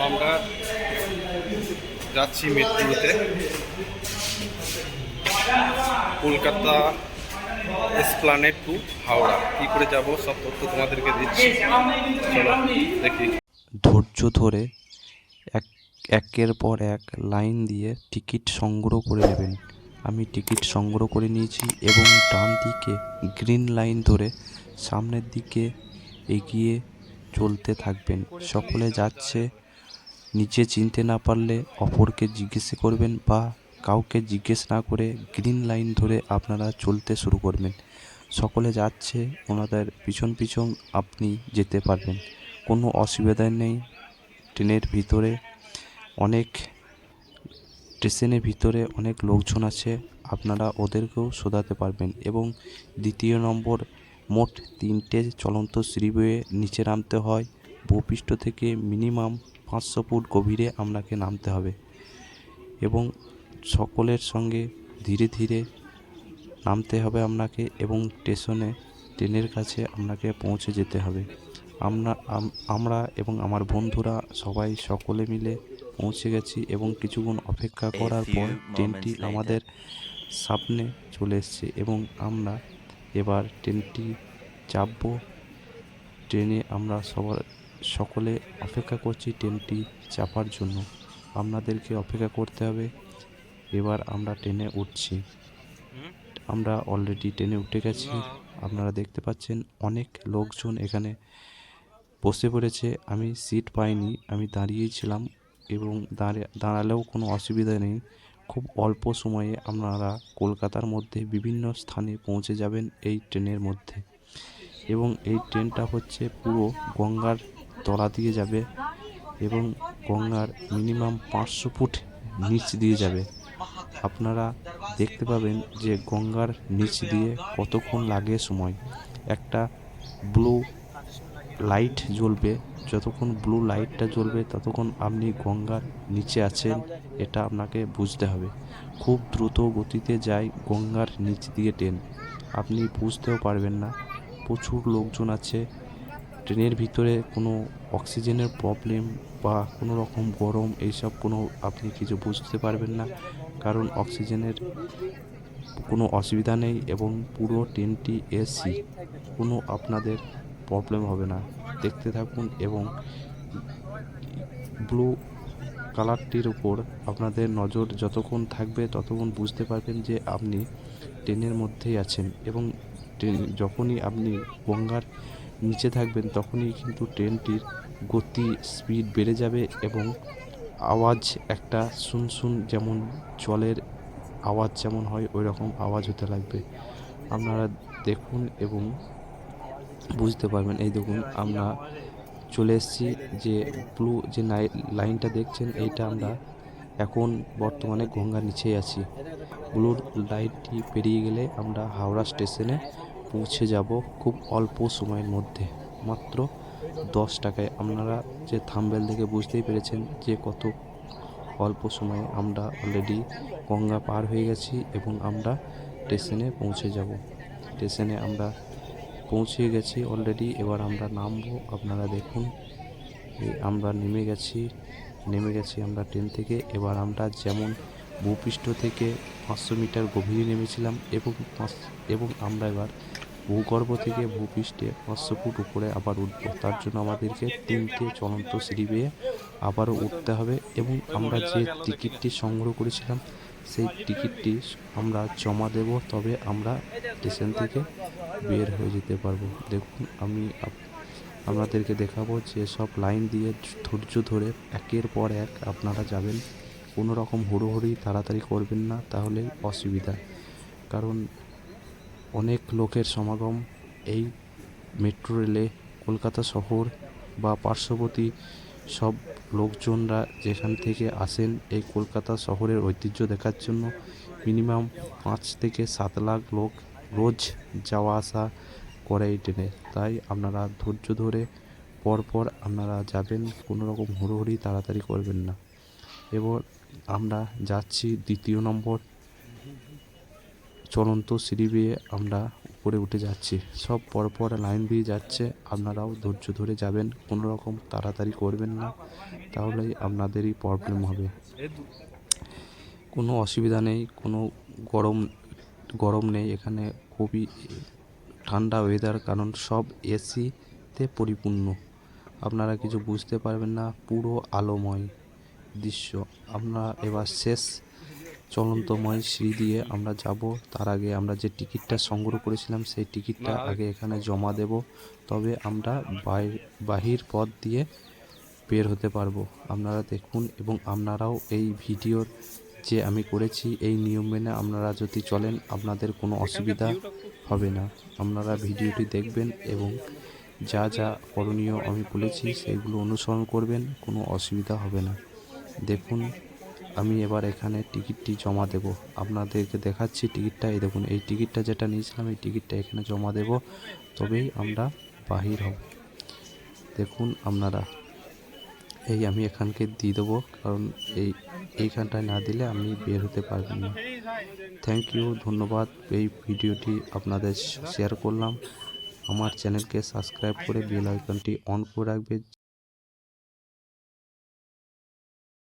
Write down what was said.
আমরা যাচ্ছি মেট্রোতে কলকাতা এসপ্লানেড টু হাওড়া। কী করে যাব সব তথ্য তোমাদেরকে দিচ্ছি, চলো দেখি। ধৈর্য ধরে একের পর এক লাইন দিয়ে টিকিট সংগ্রহ করে নেবেন। আমি টিকিট সংগ্রহ করে নিয়েছি এবং ডান দিকে গ্রিন লাইন ধরে সামনের দিকে এগিয়ে চলতে থাকবেন। সকলে যাচ্ছে, নিজে চিনতে না পারলে অপরকে জিজ্ঞেস করবেন বা কাউকে জিজ্ঞেস না করে গ্রিন লাইন ধরে আপনারা চলতে শুরু করবেন। সকলে যাচ্ছে, ওনাদের পিছন পিছন আপনি যেতে পারবেন, কোনো অসুবিধা নেই। ট্রেনের ভিতরে স্টেশনের ভিতরে অনেক লোকজন আছে, আপনারা ওদেরকেও শোধাতে পারবেন। এবং দ্বিতীয় নম্বর, মোট 3টে চলন্ত সিঁড়ি বেয়ে নিচে নামতে হয়। ভূপৃষ্ঠ থেকে মিনিমাম 500 ফুট গভীরে আপনাকে নামতে হবে এবং সকলের সঙ্গে ধীরে ধীরে নামতে হবে আপনাকে এবং ট্রেনের কাছে আপনাকে পৌঁছে যেতে হবে। আমরা এবং আমার বন্ধুরা সবাই সকলে মিলে পৌঁছে গেছি এবং কিছুক্ষণ অপেক্ষা করার পর ট্রেনটি আমাদের সামনে চলে এসেছে এবং আমরা এবার ট্রেনটি চাপবো। ট্রেনে আমরা সকলে অপেক্ষা করছি ট্রেনটি চাপার জন্য। আপনাদেরকে অপেক্ষা করতে হবে। এবার আমরা ট্রেনে উঠছি। আমরা অলরেডি ট্রেনে উঠে গেছি। আপনারা দেখতে পাচ্ছেন অনেক লোকজন এখানে বসে পড়েছে। আমি সিট পাইনি, আমি দাঁড়িয়েই ছিলাম এবং দাঁড়ালেও কোনো অসুবিধা নেই। খুব অল্প সময়ে আপনারা কলকাতার মধ্যে বিভিন্ন স্থানে পৌঁছে যাবেন এই ট্রেনের মধ্যে। এবং এই ট্রেনটা হচ্ছে পুরো গঙ্গার তলা দিয়ে যাবে এবং গঙ্গার মিনিমাম 500 ফুট নিচ দিয়ে যাবে। আপনারা দেখতে পাবেন যে গঙ্গার নিচ দিয়ে কতক্ষণ লাগে সময়। একটা ব্লু লাইট জ্বলবে, যতক্ষণ ব্লু লাইটটা জ্বলবে ততক্ষণ আপনি গঙ্গার নিচে আছেন, এটা আপনাকে বুঝতে হবে। খুব দ্রুত গতিতে যায় গঙ্গার নিচ দিয়ে ট্রেন, আপনি বুঝতেও পারবেন না। প্রচুর লোকজন আছে ট্রেনের ভিতরে। কোনো অক্সিজেনের প্রবলেম বা কোনো রকম গরম এইসব কোনো আপনি কিছু বুঝতে পারবেন না, কারণ অক্সিজেনের কোনো অসুবিধা নেই এবং পুরো ট্রেনটি এসি, কোনো আপনাদের প্রবলেম হবে না। দেখতে থাকুন এবং ব্লু কালারটির উপর আপনাদের নজর যতক্ষণ থাকবে ততক্ষণ বুঝতে পারবেন যে আপনি ট্রেনের মধ্যেই আছেন। এবং যখনই আপনি গঙ্গার নিচে থাকবেন তখনই কিন্তু ট্রেনটির গতি স্পিড বেড়ে যাবে এবং আওয়াজ একটা শুনশুন, যেমন জলের আওয়াজ যেমন হয় ওই রকম আওয়াজ হতে লাগবে। আপনারা দেখুন এবং বুঝতে পারবেন। এই দেখুন, আমরা চলে এসেছি। যে ব্লু যে লাইনটা দেখছেন, এইটা আমরা এখন বর্তমানে গঙ্গার নিচেই আছি। ব্লু লাইনটি পেরিয়ে গেলে আমরা হাওড়া স্টেশনে পৌঁছে যাব খুব অল্প সময়ের মধ্যে, মাত্র 10 টাকায়। আপনারা যে থাম্বনেল দেখে বুঝতেই পেরেছেন যে কত অল্প সময়ে আমরা অলরেডি গঙ্গা পার হয়ে গেছি এবং আমরা স্টেশনে পৌঁছে যাব। স্টেশনে আমরা পৌঁছে গেছি অলরেডি। এবার আমরা নামবো। আপনারা দেখুন, আমরা নেমে গেছি আমরা ট্রেন থেকে। এবার আমরা যেমন ভূপৃষ্ঠ থেকে 500 মিটার গভীরে নেমেছিলাম এবং আমরা এবার ভূগর্ভ থেকে ভূপৃষ্ঠে 500 ফুট উপরে আবার উঠবো। তার জন্য আমাদেরকে 3টে চলন্ত সিঁড়ি বেয়ে আবারও উঠতে হবে এবং আমরা যে টিকিটটি সংগ্রহ করেছিলাম সেই টিকিটটি আমরা জমা দেব, তবে আমরা স্টেশন থেকে বের হয়ে যেতে পারবো। দেখুন, আমি আপনাদেরকে দেখাবো যে সব লাইন দিয়ে ধৈর্য ধরে একের পর এক আপনারা যাবেন। কোনো রকম হুড়োহুড়ি তাড়াতাড়ি করবেন না, তাহলে অসুবিধা। কারণ অনেক লোকের সমাগম এই মেট্রো রেলে। কলকাতা শহর বা পার্শ্ববর্তী সব লোকজনরা যেখান থেকে আসেন এই কলকাতা শহরের ঐতিহ্য দেখার জন্য, মিনিমাম 5 থেকে 7 লাখ লোক রোজ যাওয়া আসা করে এই ট্রেনে। তাই আপনারা ধৈর্য ধরে পরপর আপনারা যাবেন, কোনো রকম হুড়োহুড়ি তাড়াতাড়ি করবেন না। এবার আমরা যাচ্ছি দ্বিতীয় নম্বর চলন্ত সিঁড়ি বেয়ে আমরা উপরে উঠে যাচ্ছি। সব পরপর লাইন দিয়ে যাচ্ছে, আপনারাও ধৈর্য ধরে যাবেন, কোনো রকম তাড়াতাড়ি করবেন না, তাহলেই আপনাদেরই প্রবলেম হবে। কোনো অসুবিধা নেই, কোনো গরম গরম নেই এখানে, খুবই ঠান্ডা ওয়েদার, কারণ সব এসিতে পরিপূর্ণ। আপনারা কিছু বুঝতে পারবেন না, পুরো আলোময় দৃশ্য। আমরা এবার শেষ চলন্তময় সিঁড়ি দিয়ে আমরা যাব। তার আগে আমরা যে টিকিটটা সংগ্রহ করেছিলাম সেই টিকিটটা আগে এখানে জমা দেব, তবে আমরা বাহির পথ দিয়ে বের হতে পারবো। আপনারা দেখুন এবং আপনারাও এই ভিডিওর যে আমি করেছি এই নিয়ম মেনে আপনারা যদি চলেন আপনাদের কোনো অসুবিধা হবে না। আপনারা ভিডিওটি দেখবেন এবং যা যা করণীয় আমি বলেছি সেইগুলো অনুসরণ করবেন, কোনো অসুবিধা হবে না। দেখুন আমি এবার এখানে টিকিটটি জমা দেব, আপনাদেরকে দেখাচ্ছি টিকিটটা। এই দেখুন, এই টিকিটটা যেটা নিয়েছিলাম এই টিকিটটা এখানে জমা দেব, তবেই আমরা বাহির হব। দেখুন আপনারা, এই আমি এখানকে দিয়ে দেবো, কারণ এইখানটায় না দিলে আপনি বের হতে পারবেন না। থ্যাংক ইউ, ধন্যবাদ। এই ভিডিওটি আপনাদের শেয়ার করলাম। আমার চ্যানেলকে সাবস্ক্রাইব করে বেল আইকনটি অন করে রাখবে,